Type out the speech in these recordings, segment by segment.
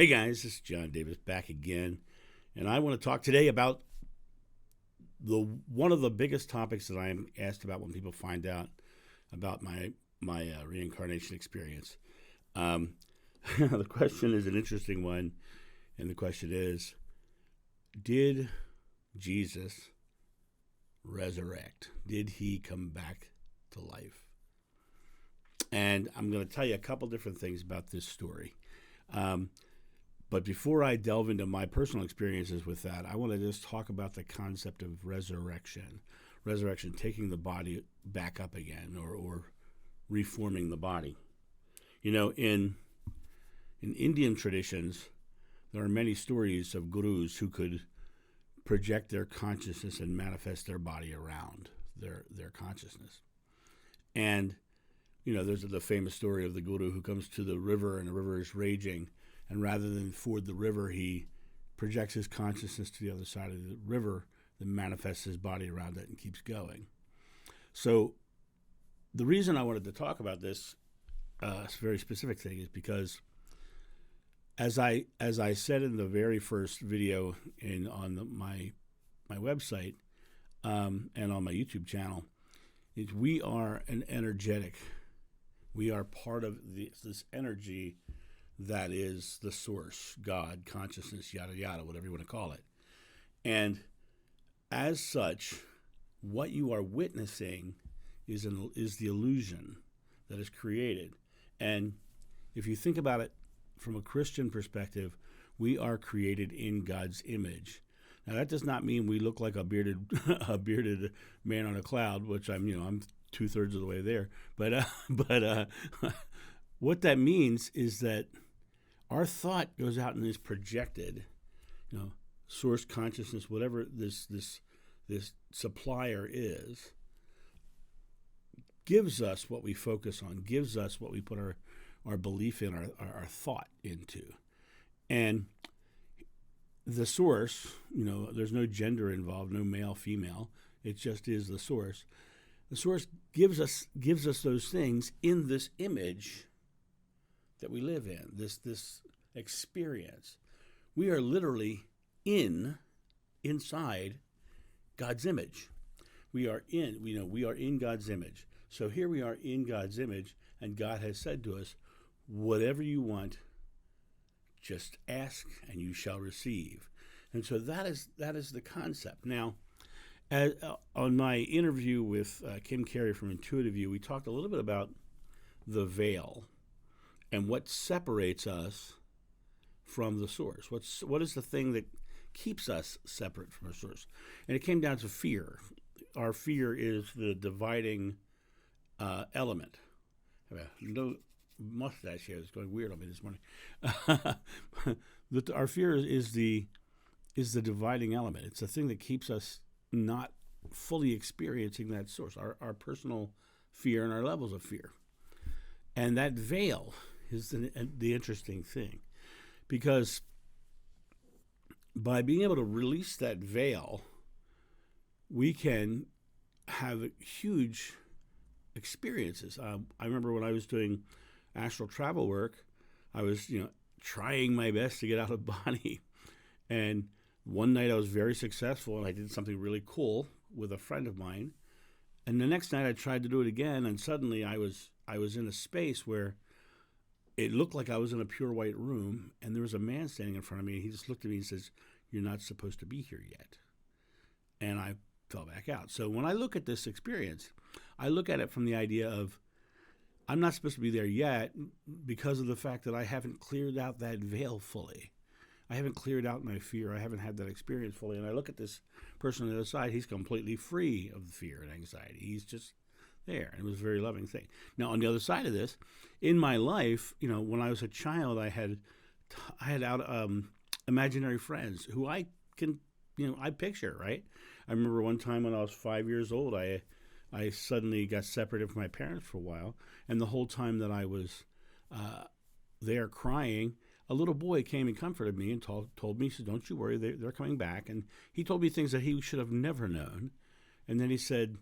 Hey guys, this is John Davis back again, and I want to talk today about the one of the biggest topics that I am asked about when people find out about my reincarnation experience. Um, the question is an interesting one, and the question is: did Jesus resurrect? Did he come back to life? And I'm going to tell you a couple different things about this story. Um, But before I delve into my personal experiences with that, I want to just talk about the concept of resurrection. Resurrection, taking the body back up again, or reforming the body. You know, in Indian traditions, there are many stories of gurus who could project their consciousness and manifest their body around their consciousness. And, you know, there's the famous story of the guru who comes to the river and the river is raging. And rather than ford the river, he projects his consciousness to the other side of the river, then manifests his body around it and keeps going. So the reason I wanted to talk about this very specific thing is because, as I said in the very first video my website and on my YouTube channel, is we are an energetic. We are part of this energy that is the source, God, consciousness, yada, yada, whatever you want to call it. And as such, what you are witnessing is the illusion that is created. And if you think about it from a Christian perspective, we are created in God's image. Now, that does not mean we look like a bearded man on a cloud, which I'm 2/3 of the way there. But what that means is that our thought goes out and is projected, source consciousness, whatever this supplier is, gives us what we focus on, gives us what we put our belief in, our thought into. And the source, there's no gender involved, no male, female. It just is the source. The source gives us those things in this image that we live in, this experience. We are literally inside God's image. We are in God's image. So here we are in God's image, and God has said to us, whatever you want, just ask and you shall receive. And so that is the concept. Now, on my interview with Kim Carey from Intuitive View, we talked a little bit about the veil and what separates us from the source. What is the thing that keeps us separate from the source? And it came down to fear. Our fear is the dividing element. I have no mustache here. It's going weird on me this morning. Our fear is the dividing element. It's the thing that keeps us not fully experiencing that source, our personal fear and our levels of fear. And that veil is the interesting thing, because by being able to release that veil, we can have huge experiences. I remember when I was doing astral travel work, I was trying my best to get out of body, and one night I was very successful and I did something really cool with a friend of mine, and the next night I tried to do it again, and suddenly I was in a space where it looked like I was in a pure white room, and there was a man standing in front of me, and he just looked at me and says, "You're not supposed to be here yet." And I fell back out. So when I look at this experience, I look at it from the idea of, I'm not supposed to be there yet because of the fact that I haven't cleared out that veil fully. I haven't cleared out my fear. I haven't had that experience fully. And I look at this person on the other side, he's completely free of the fear and anxiety. He's just there. And it was a very loving thing. Now, on the other side of this, in my life, when I was a child, I had imaginary friends who I can, I picture, right? I remember one time when I was 5 years old, I suddenly got separated from my parents for a while. And the whole time that I was there crying, a little boy came and comforted me and told me, he said, "Don't you worry, they're coming back." And he told me things that he should have never known. And then he said,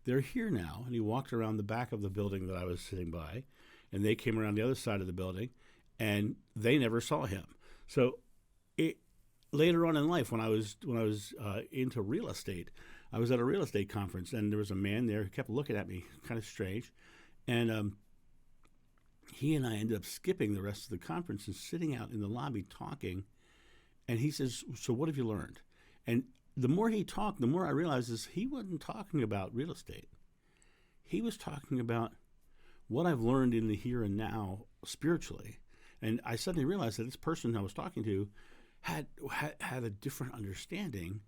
"They're here now." And he walked around the back of the building that I was sitting by, and they came around the other side of the building, and they never saw him. So it, later on in life, when I was into real estate, I was at a real estate conference, and there was a man there who kept looking at me, kind of strange, and he and I ended up skipping the rest of the conference and sitting out in the lobby talking. And he says, "So what have you learned?" And the more he talked, the more I realized is he wasn't talking about real estate. He was talking about what I've learned in the here and now spiritually. And I suddenly realized that this person I was talking to had a different understanding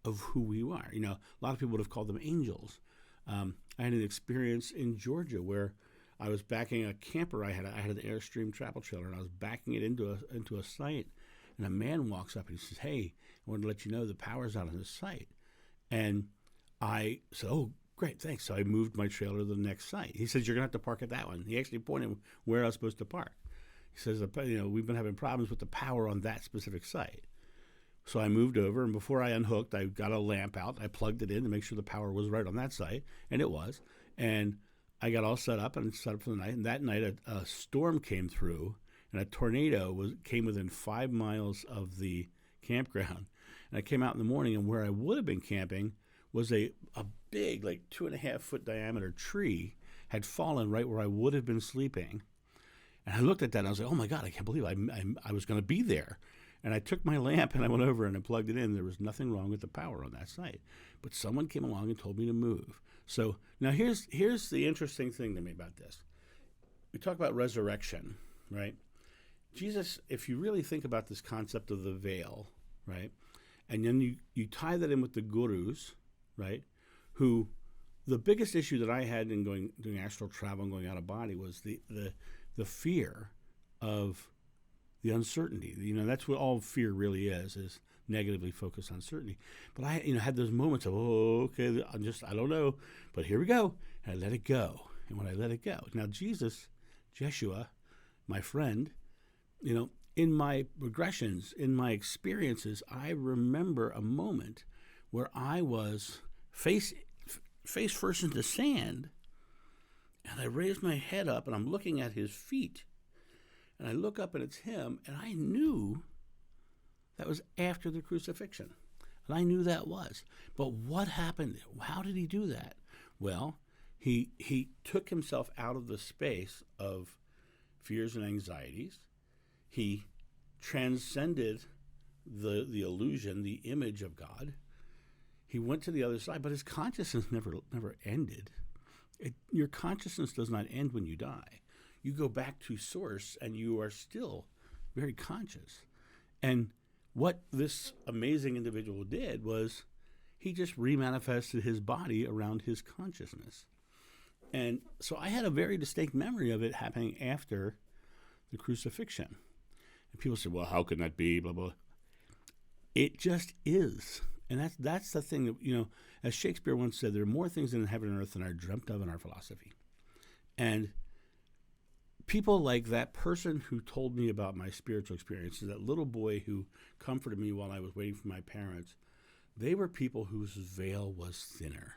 of who we are. You know, a lot of people would have called them angels. I had an experience in Georgia where I was backing a camper. I had an Airstream travel trailer, and I was backing it into a site. And a man walks up and he says, "Hey, I wanted to let you know the power's out on this site." And I said, "Oh, great, thanks." So I moved my trailer to the next site. He says, "You're going to have to park at that one." He actually pointed where I was supposed to park. He says, "We've been having problems with the power on that specific site." So I moved over, and before I unhooked, I got a lamp out. I plugged it in to make sure the power was right on that site, and it was. And I got all set up for the night. And that night, a storm came through, and a tornado came within 5 miles of the campground. And I came out in the morning, and where I would have been camping was a big, like 2.5-foot diameter tree had fallen right where I would have been sleeping. And I looked at that, and I was like, "Oh my God, I can't believe I was going to be there." And I took my lamp, and I went over and I plugged it in. There was nothing wrong with the power on that site. But someone came along and told me to move. So now here's the interesting thing to me about this. We talk about resurrection, right? Jesus, if you really think about this concept of the veil, right, and then you tie that in with the gurus, right, who the biggest issue that I had in doing astral travel and going out of body was the fear of the uncertainty. You know, that's what all fear really is negatively focused uncertainty. But I had those moments of, "Oh, okay, I don't know, but here we go." And I let it go. And when I let it go, now Jesus, Jeshua, my friend, in my regressions, in my experiences, I remember a moment where I was face first into sand, and I raised my head up, and I'm looking at his feet, and I look up, and it's him, and I knew that was after the crucifixion, and I knew that was. But what happened? How did he do that? Well, he took himself out of the space of fears and anxieties. He transcended the illusion, the image of God. He went to the other side, but his consciousness never ended. Your consciousness does not end when you die. You go back to source, and you are still very conscious. And what this amazing individual did was he just remanifested his body around his consciousness. And so I had a very distinct memory of it happening after the crucifixion. And people say, "Well, how can that be?" Blah, blah. It just is. And that's the thing that, as Shakespeare once said, there are more things in heaven and earth than are dreamt of in our philosophy. And people like that person who told me about my spiritual experiences, that little boy who comforted me while I was waiting for my parents, they were people whose veil was thinner,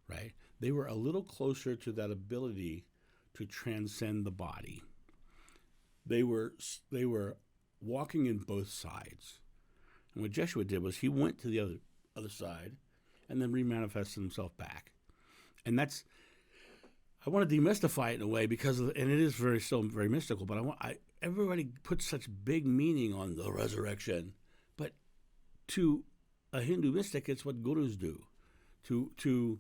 right? They were a little closer to that ability to transcend the body. They were walking in both sides. And what Jeshua did was he went to the other side and then remanifested himself back. And I want to demystify it in a way and it is still very mystical, but everybody puts such big meaning on the resurrection. But to a Hindu mystic, it's what gurus do. To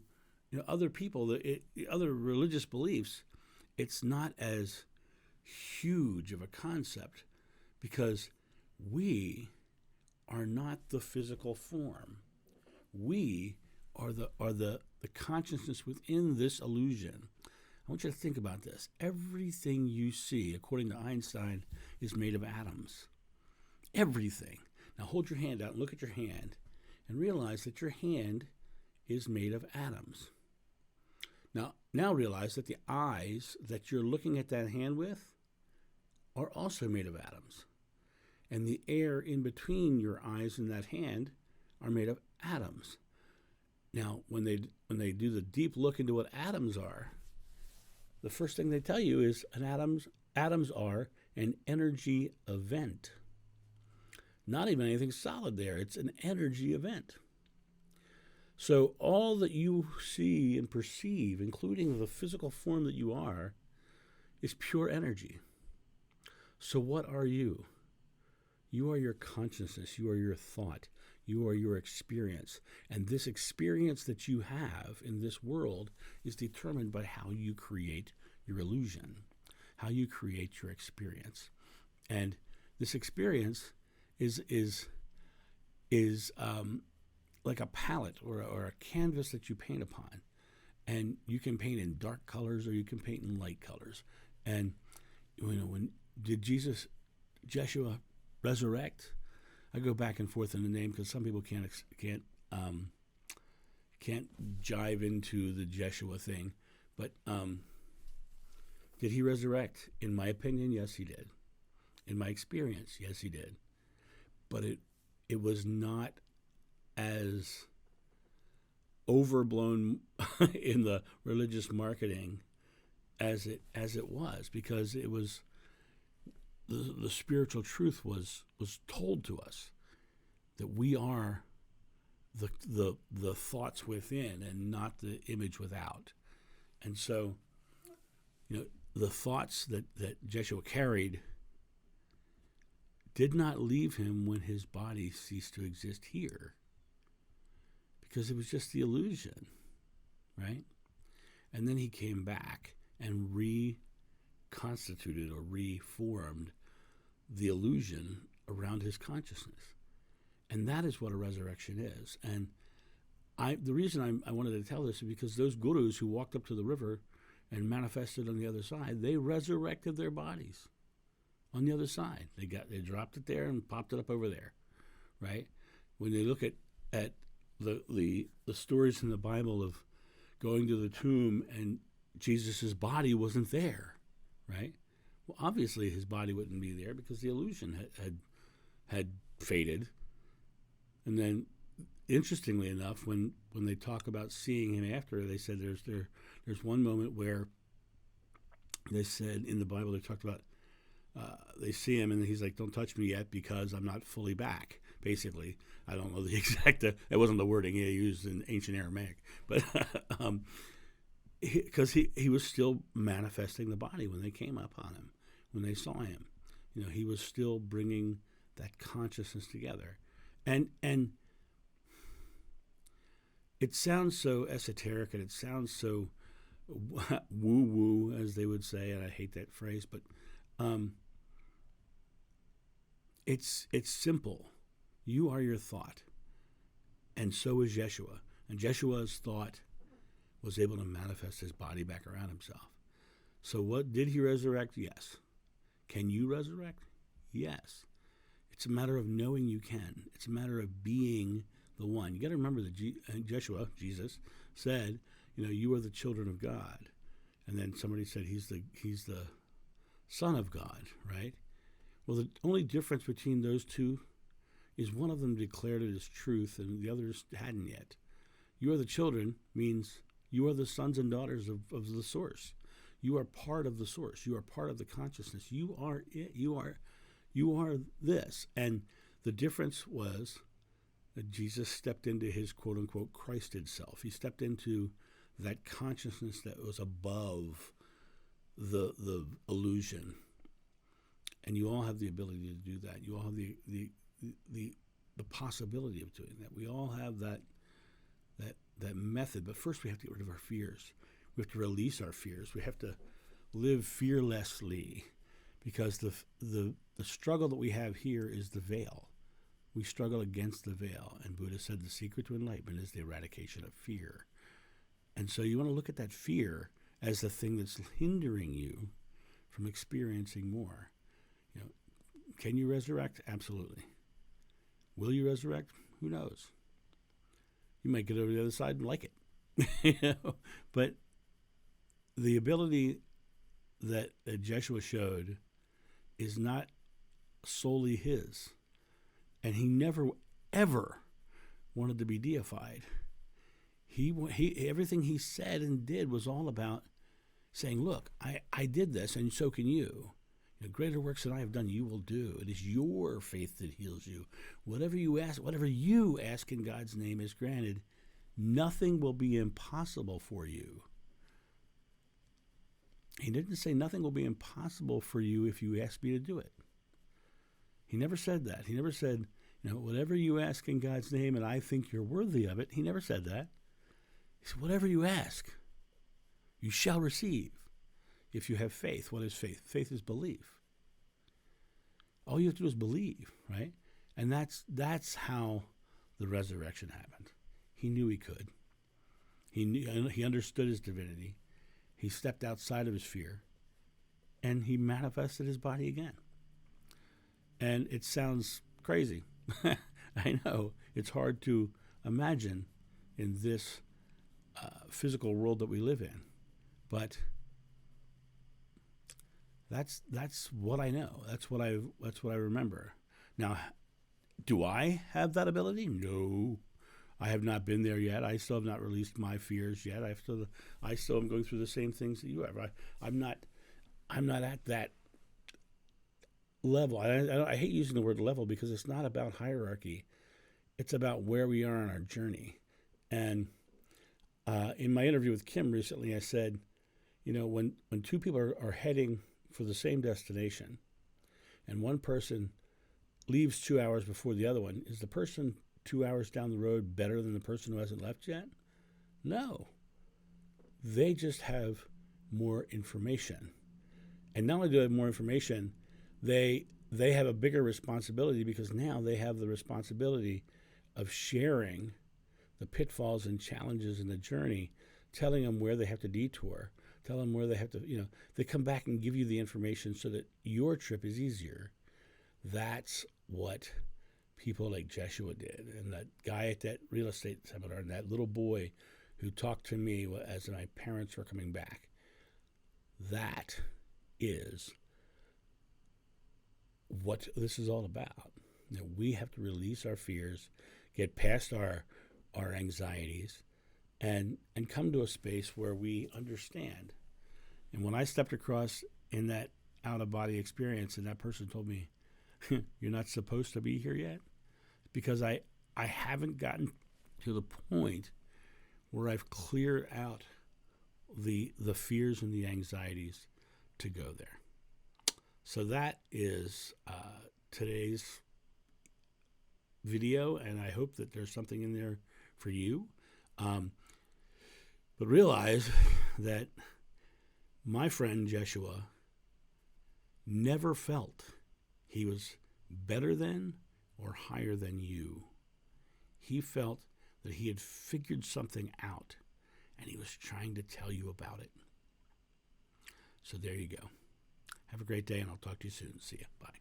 other people, the other religious beliefs, it's not as huge of a concept because we are not the physical form. We are the consciousness within this illusion. I want you to think about this. Everything you see, according to Einstein, is made of atoms. Everything. Now hold your hand out and look at your hand and realize that your hand is made of atoms. Now realize that the eyes that you're looking at that hand with are also made of atoms. And the air in between your eyes and that hand are made of atoms. Now, when they do the deep look into what atoms are, the first thing they tell you is atoms are an energy event. not even anything solid there. It's an energy event. So all that you see and perceive, including the physical form that you are, is pure energy. So what are you? You are your consciousness. You are your thought. You are your experience. And this experience that you have in this world is determined by how you create your illusion, how you create your experience. And this experience is like a palette or a canvas that you paint upon. And you can paint in dark colors or you can paint in light colors. And when did Jeshua resurrect? I go back and forth in the name because some people can't jive into the Jeshua thing. But did he resurrect? In my opinion, yes, he did. In my experience, yes, he did. But it was not as overblown in the religious marketing as it was, because it was the spiritual truth was told to us that we are the thoughts within and not the image without. And so, the thoughts that Jeshua carried did not leave him when his body ceased to exist here, because it was just the illusion, right? And then he came back and reconstituted or reformed the illusion around his consciousness. And that is what a resurrection is. And the reason I wanted to tell this is because those gurus who walked up to the river and manifested on the other side, they resurrected their bodies on the other side. They dropped it there and popped it up over there, right? When they look at the stories in the Bible of going to the tomb and Jesus' body wasn't there, right? Well, obviously his body wouldn't be there because the illusion had faded. And then, interestingly enough, when they talk about seeing him after, they said there's one moment where they said in the Bible, they talked about they see him and he's like, "Don't touch me yet because I'm not fully back." Basically, I don't know the exact. That wasn't the wording he used in ancient Aramaic, but because he was still manifesting the body when they came up on him, when they saw him, he was still bringing that consciousness together, and it sounds so esoteric and it sounds so woo-woo, as they would say, and I hate that phrase, but it's simple. You are your thought, and so is Jeshua. And Jeshua's thought was able to manifest his body back around himself. So what did he resurrect? Yes. Can you resurrect? Yes. It's a matter of knowing you can. It's a matter of being the one. You got to remember that Jeshua, Jesus, said, you are the children of God. And then somebody said he's the Son of God, right? Well, the only difference between those two is one of them declared it as truth and the others hadn't yet. You are the children means you are the sons and daughters of the source. You are part of the source. You are part of the consciousness. You are it. You are this. And the difference was that Jesus stepped into his quote-unquote Christed self. He stepped into that consciousness that was above the illusion. And you all have the ability to do that. You all have the possibility of doing that. We all have that method. But first we have to get rid of our fears. We have to release our fears. We have to live fearlessly, because the struggle that we have here is the veil. We struggle against the veil. And Buddha said the secret to enlightenment is the eradication of fear. And so you want to look at that fear as the thing that's hindering you from experiencing more. Can you resurrect? Absolutely. Will you resurrect? Who knows? You might get over the other side and like it. But the ability that Jeshua showed is not solely his. And he never, ever wanted to be deified. He everything he said and did was all about saying, look, I did this, and so can you. The greater works than I have done, you will do. It is your faith that heals you. Whatever you ask in God's name is granted. Nothing will be impossible for you. He didn't say nothing will be impossible for you if you ask me to do it. He never said that. He never said, whatever you ask in God's name and I think you're worthy of it. He never said that. He said, whatever you ask, you shall receive if you have faith. What is faith? Faith is belief. All you have to do is believe, right? And that's how the resurrection happened. He knew he could. He understood his divinity. He stepped outside of his fear, and he manifested his body again. And it sounds crazy. I know. It's hard to imagine in this physical world that we live in. But that's what I know. That's what I remember. Now, do I have that ability? No. I have not been there yet. I still have not released my fears yet. I still am going through the same things that you have. I'm not at that level. I hate using the word level because it's not about hierarchy. It's about where we are on our journey. And in my interview with Kim recently, I said, when two people are heading for the same destination, and one person leaves 2 hours before the other one, is the person 2 hours down the road better than the person who hasn't left yet? No. They just have more information. And not only do they have more information, they have a bigger responsibility because now they have the responsibility of sharing the pitfalls and challenges in the journey, telling them where they have to detour, tell them where they have to, they come back and give you the information so that your trip is easier. That's what people like Jeshua did. And that guy at that real estate seminar and that little boy who talked to me as my parents were coming back. That is what this is all about. We have to release our fears, get past our anxieties, and come to a space where we understand. And when I stepped across in that out-of-body experience and that person told me, you're not supposed to be here yet, because I haven't gotten to the point where I've cleared out the fears and the anxieties to go there. So that is today's video, and I hope that there's something in there for you. But realize that my friend Jeshua never felt he was better than or higher than you. He felt that he had figured something out, and he was trying to tell you about it. So there you go. Have a great day, and I'll talk to you soon. See ya. Bye.